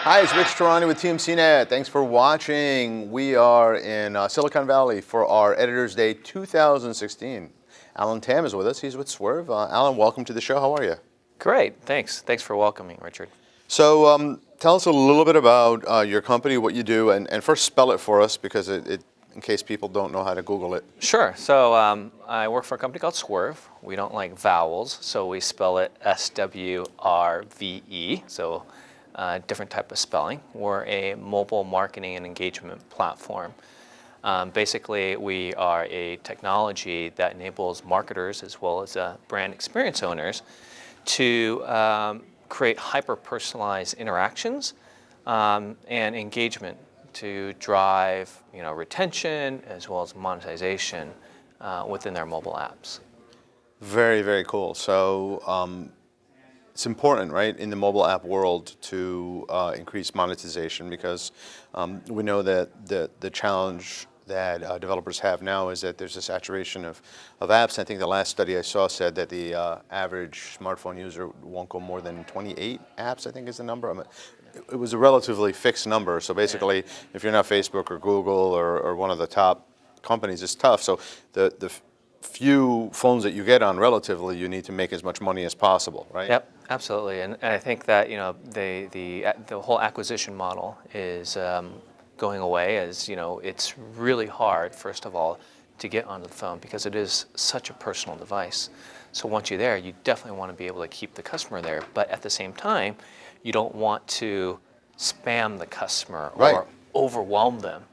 Hi, it's Rich Tehrani with TMCnet. Thanks for watching. We are in Silicon Valley for our Editor's Day 2016. Alan Tam is with us. He's with Swrve. Alan, welcome to the show. How are you? Great, thanks. Thanks for welcoming, Richard. So tell us a little bit about your company, what you do, and first spell it for us because in case people don't know how to Google it. Sure. So I work for a company called Swrve. We don't like vowels, so we spell it S-W-R-V-E. So different type of spelling. We're a mobile marketing and engagement platform. Basically, we are a technology that enables marketers as well as brand experience owners to create hyper-personalized interactions and engagement to drive retention as well as monetization within their mobile apps. Very, very cool. So it's important, right, in the mobile app world to increase monetization because we know that the challenge that developers have now is that there's a saturation of apps. I think the last study I saw said that the average smartphone user won't go more than 28 apps, I think is the number. It was a relatively fixed number. So basically, if you're not Facebook or Google or one of the top companies, it's tough. So the few phones that you get on relatively, you need to make as much money as possible, right? Yep, absolutely. And I think that the whole acquisition model is going away as it's really hard, first of all, to get onto the phone because it is such a personal device. So once you're there, you definitely want to be able to keep the customer there. But at the same time, you don't want to spam the customer or overwhelm them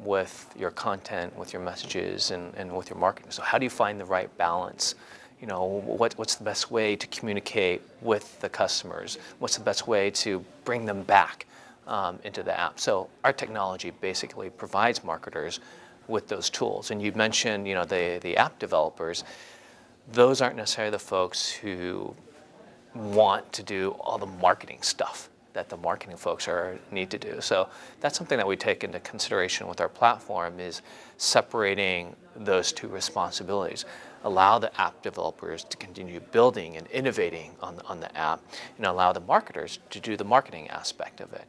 with your content, with your messages, and with your marketing. So how do you find the right balance? What's the best way to communicate with the customers? What's the best way to bring them back into the app? So our technology basically provides marketers with those tools. And you mentioned, the app developers. Those aren't necessarily the folks who want to do all the marketing stuff that the marketing folks need to do. So that's something that we take into consideration with our platform is separating those two responsibilities. Allow the app developers to continue building and innovating on the app and allow the marketers to do the marketing aspect of it.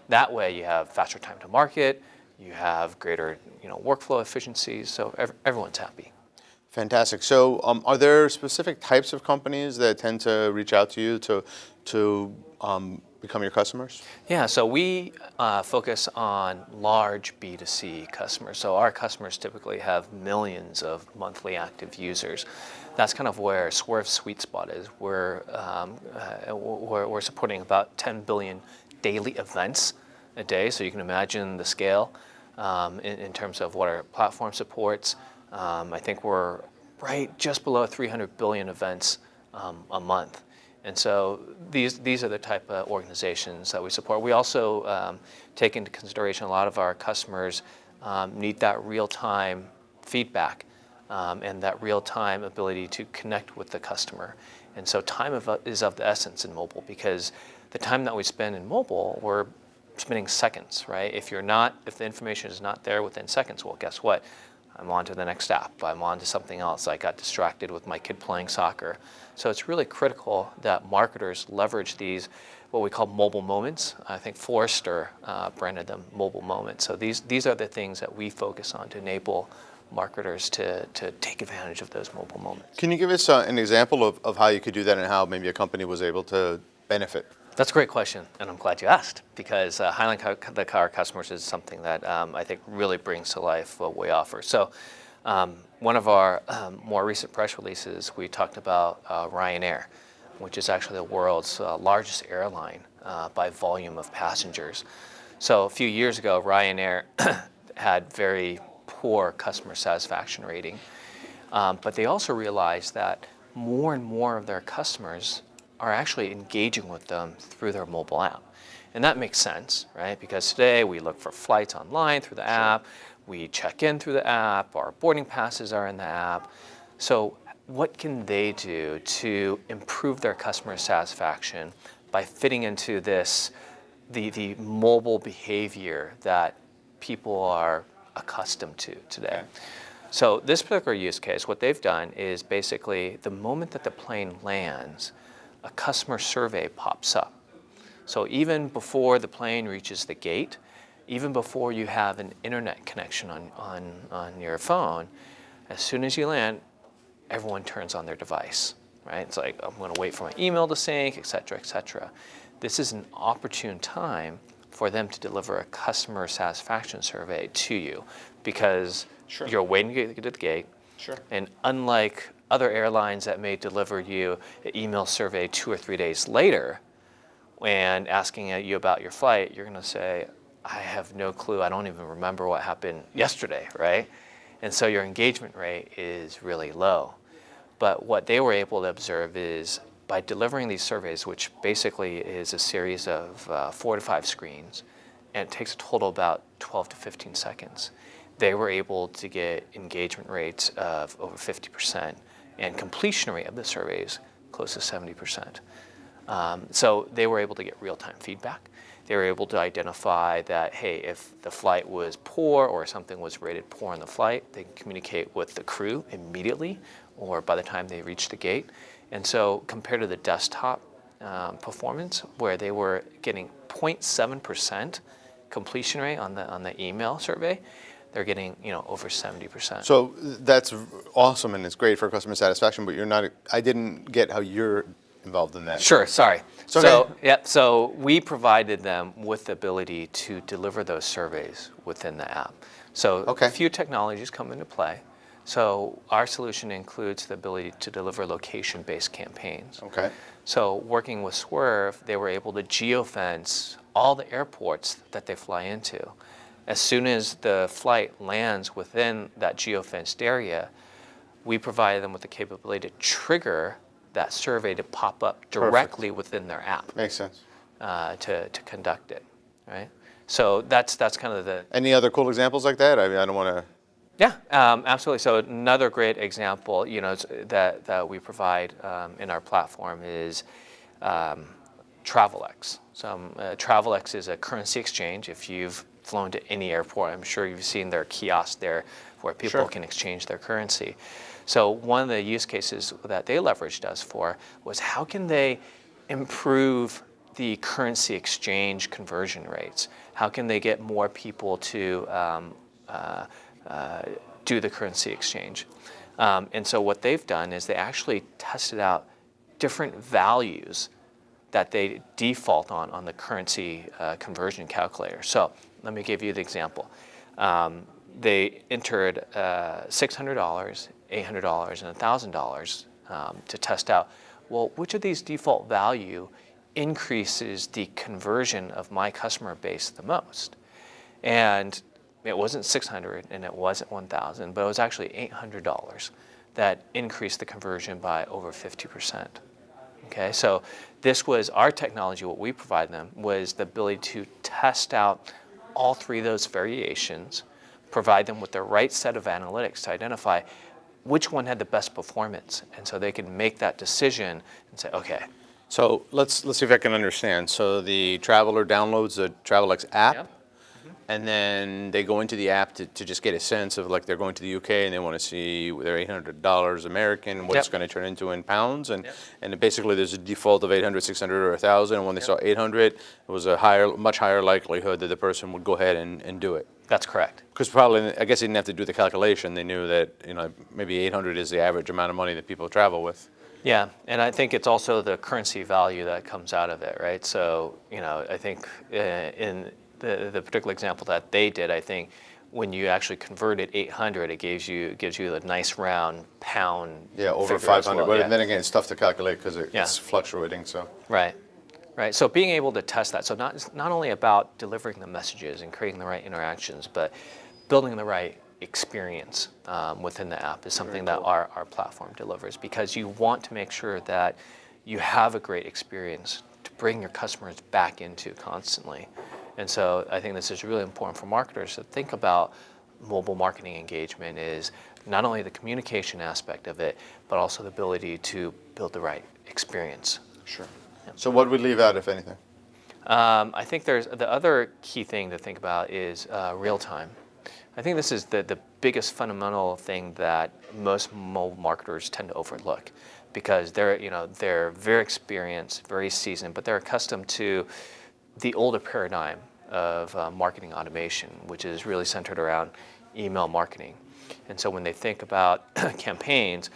That way you have faster time to market, you have greater workflow efficiencies, so everyone's happy. Fantastic. So are there specific types of companies that tend to reach out to you to become your customers? Yeah, so we focus on large B2C customers. So our customers typically have millions of monthly active users. That's kind of where Swrve's sweet spot is. We're supporting about 10 billion daily events a day, so you can imagine the scale in terms of what our platform supports. I think we're just below 300 billion events a month. And so these are the type of organizations that we support. We also take into consideration a lot of our customers need that real-time feedback and that real-time ability to connect with the customer. And so time is of the essence in mobile because the time that we spend in mobile, we're spending seconds, right? If the information is not there within seconds, well, guess what? I'm on to the next app. I'm on to something else. I got distracted with my kid playing soccer. So it's really critical that marketers leverage these, what we call mobile moments. I think Forrester branded them mobile moments. So these are the things that we focus on to enable marketers to take advantage of those mobile moments. Can you give us an example of how you could do that and how maybe a company was able to benefit? That's a great question, and I'm glad you asked, because highlighting the car customers is something that I think really brings to life what we offer. So one of our more recent press releases, we talked about Ryanair, which is actually the world's largest airline by volume of passengers. So a few years ago, Ryanair had very poor customer satisfaction rating, but they also realized that more and more of their customers are actually engaging with them through their mobile app. And that makes sense, right? Because today we look for flights online through the app, we check in through the app, our boarding passes are in the app. So what can they do to improve their customer satisfaction by fitting into the mobile behavior that people are accustomed to today? Okay. So this particular use case, what they've done is basically the moment that the plane lands, a customer survey pops up So even before the plane reaches the gate, even before you have an internet connection on your phone, as soon as you land, everyone turns on their device, right? It's like, I'm going to wait for my email to sync, et cetera, et cetera. This is an opportune time for them to deliver a customer satisfaction survey to you, because you're waiting to get to the gate. Sure. And unlike other airlines that may deliver you an email survey 2 or 3 days later and asking you about your flight, you're going to say, I have no clue. I don't even remember what happened yesterday, right? And so your engagement rate is really low. But what they were able to observe is by delivering these surveys, which basically is a series of 4 to 5 screens, and it takes a total about 12 to 15 seconds, they were able to get engagement rates of over 50% and completion rate of the surveys close to 70%. So they were able to get real-time feedback. They were able to identify that, hey, if the flight was poor or something was rated poor on the flight, they can communicate with the crew immediately or by the time they reach the gate. And so compared to the desktop performance, where they were getting 0.7% completion rate on the email survey, they're getting over 70%. So that's awesome and it's great for customer satisfaction, but I didn't get how you're involved in that. Sure, sorry. It's okay. So we provided them with the ability to deliver those surveys within the app. So a few technologies come into play. So our solution includes the ability to deliver location-based campaigns. Okay. So working with Swrve, they were able to geofence all the airports that they fly into. As soon as the flight lands within that geofenced area, we provided them with the capability to trigger that survey to pop up directly within their app. Makes sense. To conduct it, right? So that's kind of the... Any other cool examples like that? I mean, I don't want to... Yeah, absolutely. So another great example, that we provide in our platform is TravelX. So TravelX is a currency exchange. If you've flown to any airport, I'm sure you've seen their kiosk there where people can exchange their currency. So one of the use cases that they leveraged us for was how can they improve the currency exchange conversion rates? How can they get more people to do the currency exchange? And so what they've done is they actually tested out different values that they default on the currency conversion calculator. So let me give you the example. They entered $600, $800, and $1,000 to test out, well, which of these default value increases the conversion of my customer base the most? And it wasn't 600 and it wasn't 1,000, but it was actually $800 that increased the conversion by over 50%. Okay, so this was our technology. What we provide them was the ability to test out all 3 of those variations, provide them with the right set of analytics to identify which one had the best performance, and so they can make that decision and say, okay. So let's see if I can understand. So the traveler downloads the TravelX app. Yep. And then they go into the app to just get a sense of, like, they're going to the UK and they want to see their $800 American, what it's going to turn into in pounds. And basically there's a default of 800, 600, or 1,000. And when they saw 800, it was a much higher likelihood that the person would go ahead and do it. That's correct. Because probably, I guess they didn't have to do the calculation. They knew that maybe 800 is the average amount of money that people travel with. Yeah, and I think it's also the currency value that comes out of it, right? So, I think in the particular example that they did, I think when you actually converted 800, it gives you a nice round pound. Yeah, over figure as 500. well. But then again, it's tough to calculate because it's fluctuating. So. Right. So being able to test that, so not only about delivering the messages and creating the right interactions, but building the right experience within the app is something that our platform delivers, because you want to make sure that you have a great experience to bring your customers back into constantly. And so I think this is really important for marketers to think about. Mobile marketing engagement is not only the communication aspect of it, but also the ability to build the right experience. Sure. Yeah. So what would we leave out, if anything? I think there's the other key thing to think about is real time. I think this is the biggest fundamental thing that most mobile marketers tend to overlook. because they're very experienced, very seasoned, but they're accustomed to the older paradigm of marketing automation, which is really centered around email marketing. And so when they think about campaigns,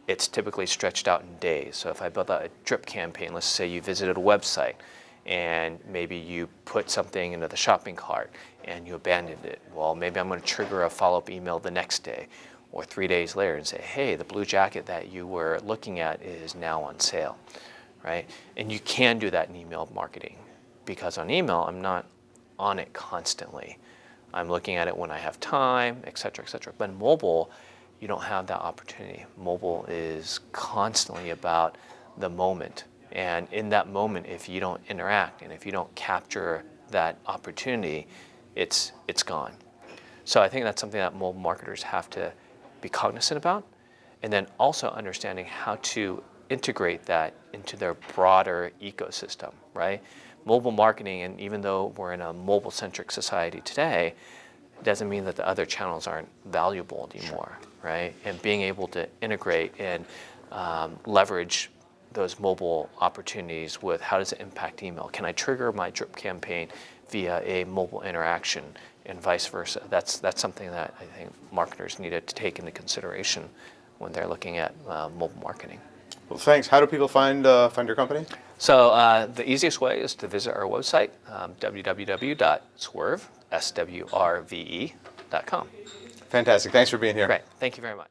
it's typically stretched out in days. So if I build out a drip campaign, let's say you visited a website and maybe you put something into the shopping cart and you abandoned it. Well, maybe I'm going to trigger a follow-up email the next day or 3 days later and say, hey, the blue jacket that you were looking at is now on sale, right? And you can do that in email marketing, because on email, I'm not on it constantly. I'm looking at it when I have time, et cetera, et cetera. But in mobile, you don't have that opportunity. Mobile is constantly about the moment. And in that moment, if you don't interact and if you don't capture that opportunity, it's gone. So I think that's something that mobile marketers have to be cognizant about, and then also understanding how to integrate that into their broader ecosystem, right? Mobile marketing, and even though we're in a mobile-centric society today, doesn't mean that the other channels aren't valuable anymore, right? And being able to integrate and leverage those mobile opportunities with how does it impact email? Can I trigger my drip campaign via a mobile interaction, and vice versa? That's something that I think marketers need to take into consideration when they're looking at mobile marketing. Well, thanks. How do people find your company? So the easiest way is to visit our website, www.swrve.com. Fantastic. Thanks for being here. Great. Thank you very much.